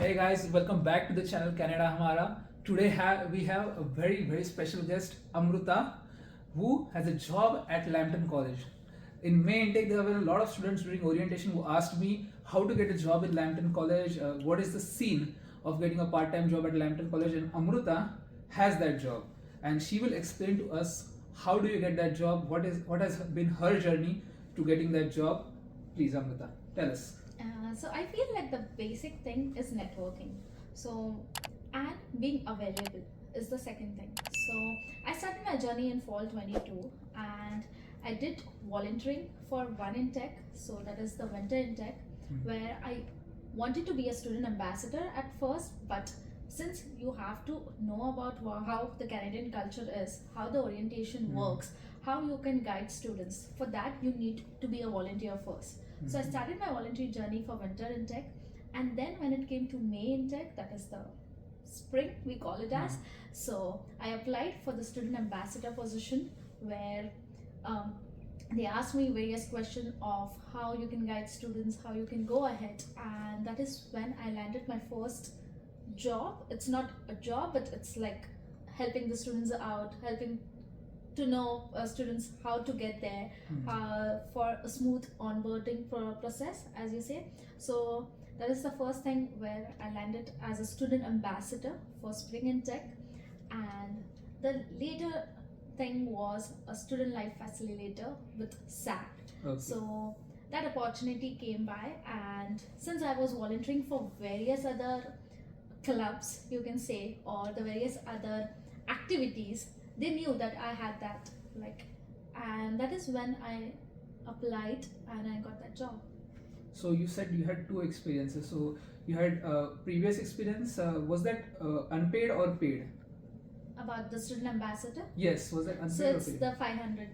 Hey guys, welcome back to the channel Canada Hamara. Today we have a very special guest, Amruta, who has a job at Lambton College. In May intake, there were a lot of students during orientation who asked me how to get a job in Lambton College, what is the scene of getting a part-time job at Lambton College, and Amruta has that job, and she will explain to us how do you get that job, what has been her journey to getting that job. Please, Amruta, tell us. So I feel like the basic thing is networking. So and being available is the second thing. So I started my journey in fall 22 and I did volunteering for one intake. So that is the winter intake where I wanted to be a student ambassador at first, but since you have to know about how the Canadian culture is, how the orientation works, how you can guide students, for that you need to be a volunteer first. So I started my voluntary journey for winter intake, and then when it came to May intake, that is the spring we call it as, so I applied for the student ambassador position where they asked me various questions of how you can guide students, how you can go ahead, and that is when I landed my first job. It's not a job, but it's like helping the students out, helping to know students how to get there for a smooth onboarding process, as you say. So that is the first thing where I landed as a student ambassador for spring intake, and the later thing was a student life facilitator with SAP. Okay. So that opportunity came by, and since I was volunteering for various other clubs, you can say, or the various other activities, they knew that I had that, and that is when I applied and I got that job. So you said you had two experiences. So you had previous experience. Was that unpaid or paid? About the student ambassador? Yes. Was that unpaid So or it's paid? the 500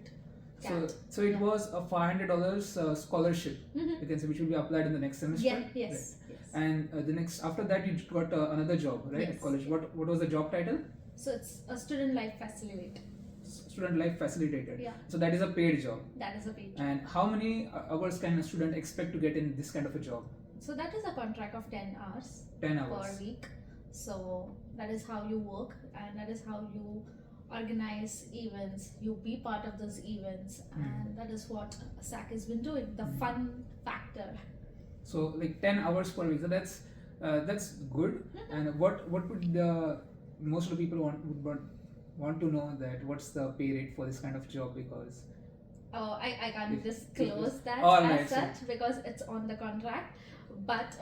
cat. So it was a $500 scholarship. You can say, which will be applied in the next semester. Yeah, yes, Right. yes. And the next after that you got another job, right? Yes. At college. What was the job title? So it's a student life facilitator. Student life facilitator. Yeah. So that is a paid job. That is a paid job. And how many hours can a student expect to get in this kind of a job? So that is a contract of 10 hours 10 hours. per week. So that is how you work, and that is how you organize events, you be part of those events, and that is what SAC has been doing, the fun factor. So like 10 hours per week. So that's good. And what would the most of the people want to know that what's the pay rate for this kind of job, because I can't disclose that All as right, such because it's on the contract, but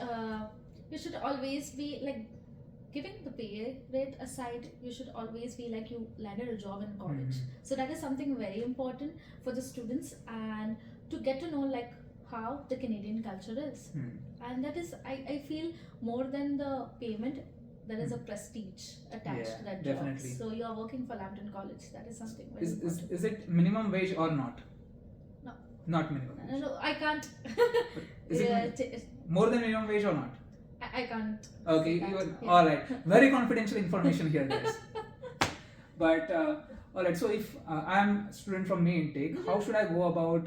you should always be like, giving the pay rate aside, you should always be like you landed a job in college. So that is something very important for the students, and to get to know like how the Canadian culture is. And that is, I feel, more than the payment, there is a prestige attached to that definitely. job. So you are working for Lambton College. That is something very is important. is it minimum wage or not? No. Not minimum wage. No, I can't. Is it more than minimum wage or not? I can't. Okay, say that. you are, Yeah. all right. Very confidential information here, guys. But all right. So if I'm a student from May intake, how should I go about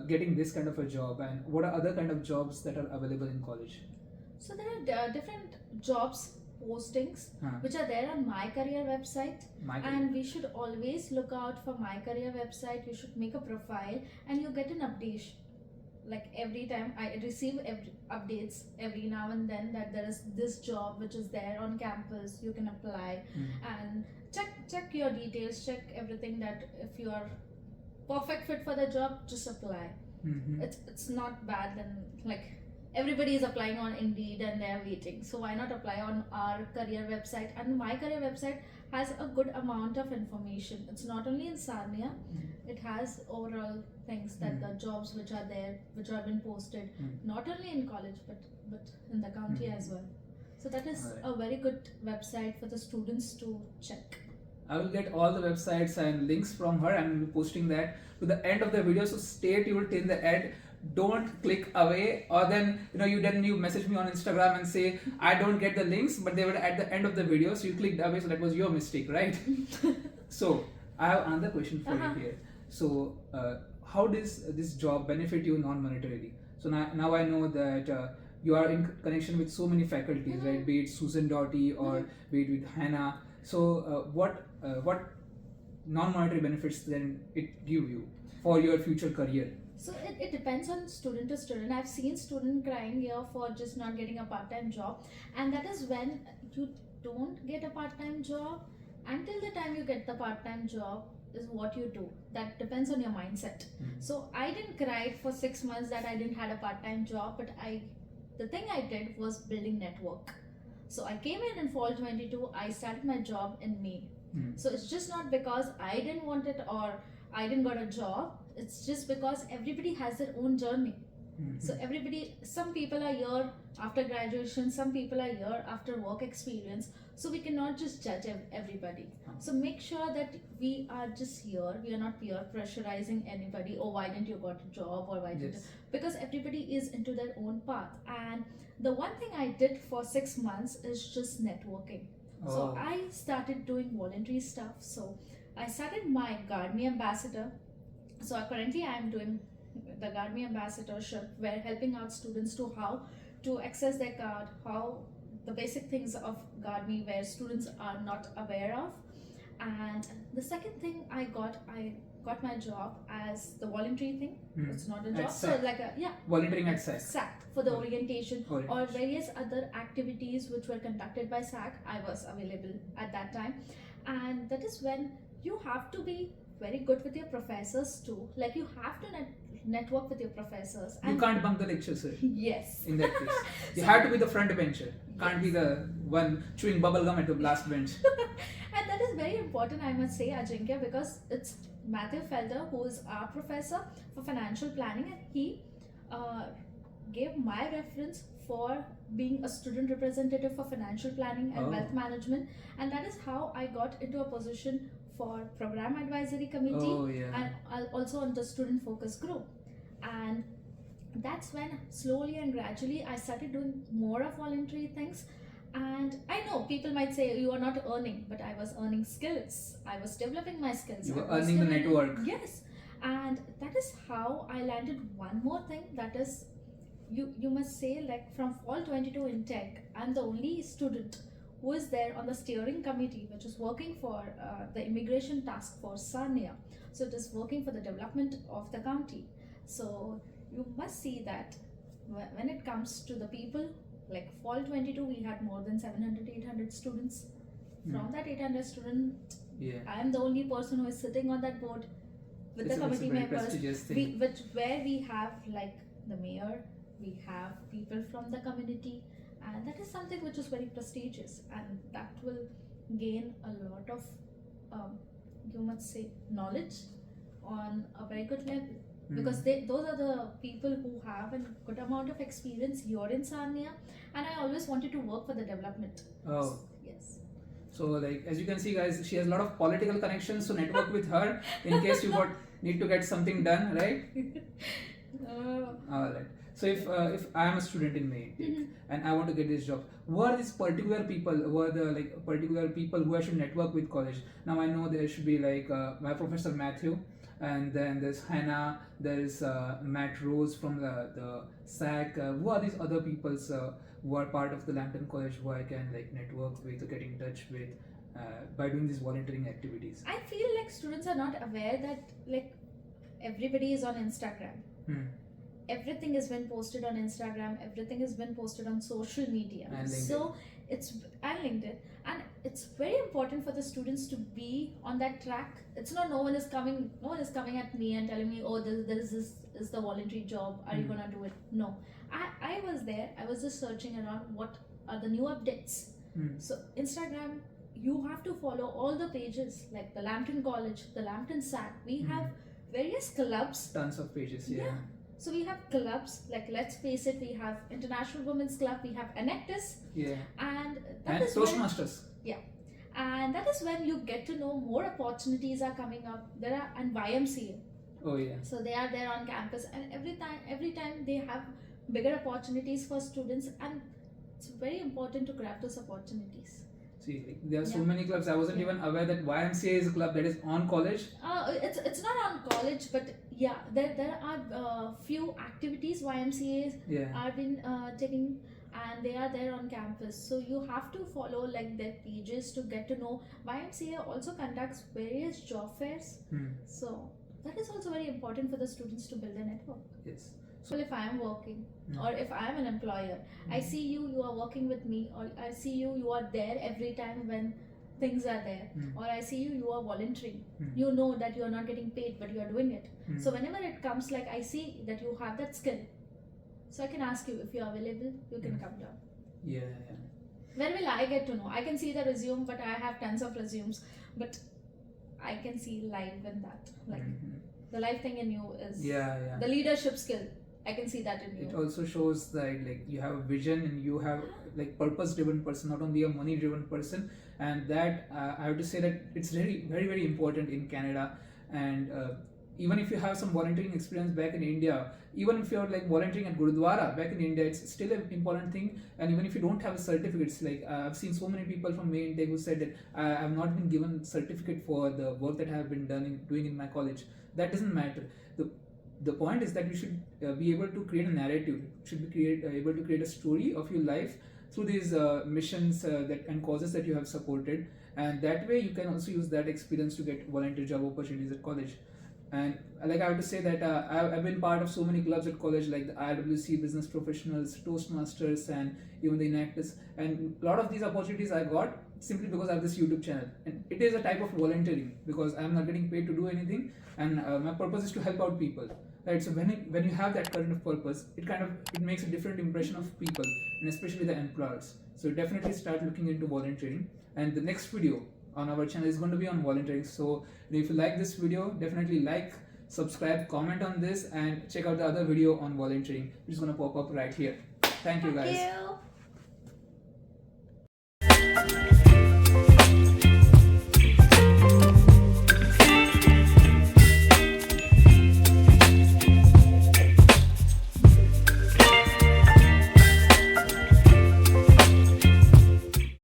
getting this kind of a job, and what are other kind of jobs that are available in college? So there are different jobs postings which are there on My Career website, and we should always look out for My Career website. You should make a profile and you get an update. Like every time I receive updates every now and then that there is this job which is there on campus, you can apply and check your details, check everything, that if you are perfect fit for the job, just apply. It's not bad. Then like everybody is applying on Indeed and they're waiting, so why not apply on our career website? And My Career website has a good amount of information. It's not only in Sarnia, it has overall things that the jobs which are there, which have been posted, not only in college but in the county as well. So that is a very good website for the students to check. I will get all the websites and links from her, and will be posting that to the end of the video. So stay tuned till the end. Don't click away, or then you message me on Instagram and say I don't get the links, but they were at the end of the video, so you clicked away. So that was your mistake, right? So I have another question for you here. So how does this job benefit you non-monetarily? So now I know that you are in connection with so many faculties, Mhm. right? Be it Susan Doughty or Mhm. be it with Hannah. So what non-monetary benefits then it give you for your future career? So it depends on student to student. I've seen student crying here for just not getting a part-time job, and that is when you don't get a part-time job until the time you get the part-time job is what you do. That depends on your mindset. Mhm. So I didn't cry for 6 months that I didn't had a part-time job, but the thing I did was building network. So I came in fall 22. I started my job in May. Mhm. So it's just not because I didn't want it or I didn't got a job. It's just because everybody has their own journey. Mhm. So some people are here after graduation, some people are here after work experience. So we cannot just judge everybody. So make sure that we are just here. We are not peer pressurizing anybody. Oh, why didn't you got a job or why didn't you? Yes. Because everybody is into their own path. And the one thing I did for 6 months is just networking. So Oh. I started doing voluntary stuff. So I started my GuardMe ambassador. So currently I am doing the GuardMe ambassadorship, where helping out students to how to access their card, how the basic things of GuardMe where students are not aware of. And the second thing I got my job as the voluntary thing. Hmm. It's not a At job, so SAC. like Volunteering at SAC. SAC for the orientation or Orientation. various other activities which were conducted by SAC. I was available at that time, and that is when you have to be very good with your professors too. Like you have to network with your professors. You can't bunk the lecture, sir. Yes. In that case, you So- have to be the front bencher. Can't be the one chewing bubble gum at the last bench. And that is very important, I must say, Ajinkya, because it's Matthew Felder, who is our professor for financial planning, and he gave my reference for being a student representative for financial planning and Oh. wealth management, and that is how I got into a position for program advisory committee Oh yeah. and also on the student focus group. And that's when slowly and gradually I started doing more of voluntary things. And I know people might say you are not earning, but I was earning skills. I was developing my skills. You were I was earning the developing- network. Yes. And that is how I landed one more thing, that is you must say, like, from fall 22 in tech, I'm the only student who is there on the steering committee, which is working for the immigration task force Sarnia. So it is working for the development of the county. So you must see that when it comes to the people, like fall 22 we had more than 700-800 students. From that 800 student, Yeah. I am the only person who is sitting on that board with It's the a committee very members. prestigious thing. Where we have like the mayor, we have people from the community, and that is something which is very prestigious, and that will gain a lot of you must say knowledge on a very good level, because those are the people who have a good amount of experience here in Sarnia, and I always wanted to work for the development. Oh. Yes. So like as you can see, guys, she has a lot of political connections. So network with her in case you need to get something done, right? All right. So if I am a student in May and I want to get this job, who are these particular people? Who are the particular people who I should network with college? Now I know there should be my professor Matthew, and then there's Hannah, there is Matt Rose from the SAC. Who are these other people who are part of the Lambton College who I can network with or get in touch with by doing these volunteering activities? I feel like students are not aware that everybody is on Instagram. Everything has been posted on Instagram, everything has been posted on social media, And LinkedIn. so it's and LinkedIn, and it's very important for the students to be on that track. It's not no one is coming at me and telling me, oh, this is the voluntary job, are you gonna do it? No, I was there, I was just searching around what are the new updates. So Instagram, you have to follow all the pages, like the Lambton College, the Lambton SAC. We have various clubs. Tons of pages, yeah. So we have clubs, like let's face it, we have International Women's Club, we have Enactus, Yeah. and that And is when, Toastmasters. and that is when you get to know more opportunities are coming up. There are, and YMCA, Oh yeah. so they are there on campus, and every time they have bigger opportunities for students, and it's very important to grab those opportunities. See, like, there are so Yeah. many clubs. I wasn't Yeah. even aware that YMCA is a club that is on college. It's not on college, but yeah, there are few activities YMCA's Yeah. are been taking, and they are there on campus. So you have to follow like their pages to get to know. YMCA also conducts various job fairs, Hmm. so that is also very important for the students to build a network. Yes. So if I am working Hmm. or if I am an employer, I see you are working with me, or I see you are there every time when things are there, Hmm. or I see you are volunteering. Hmm. You know that you are not getting paid, but you are doing it. Hmm. So whenever it comes, like I see that you have that skill, so I can ask you if you are available, you can come down. Yeah, yeah. Where will I get to know? I can see the resume, but I have tons of resumes, but I can see live in that. Like Mhm. the live thing in you is Yeah, yeah. the leadership skill. I can see that in you. It also shows that like you have a vision and you have like purpose-driven person, not only a money-driven person. And that I have to say that it's very very important in Canada. And even if you have some volunteering experience back in India, even if you're like volunteering at Gurudwara back in India, it's still an important thing. And even if you don't have certificates, like I've seen so many people from May Intake who said that I have not been given certificate for the work that I have been doing in my college. That doesn't matter. The point is that you should be able to create a narrative, should be able to create a story of your life through these missions that and causes that you have supported, and that way you can also use that experience to get volunteer job opportunities at college. And like I have to say that I've been part of so many clubs at college, like the IWC, Business Professionals, Toastmasters, and even the Enactus. And a lot of these opportunities I got simply because I have this YouTube channel, and it is a type of volunteering because I'm not getting paid to do anything, and my purpose is to help out people. Right, so when you have that kind of purpose, it makes a different impression of people, and especially the employers. So definitely start looking into volunteering. And the next video on our channel is going to be on volunteering. So if you like this video, definitely like, subscribe, comment on this, and check out the other video on volunteering, which is going to pop up right here. Thank you guys. Thank you.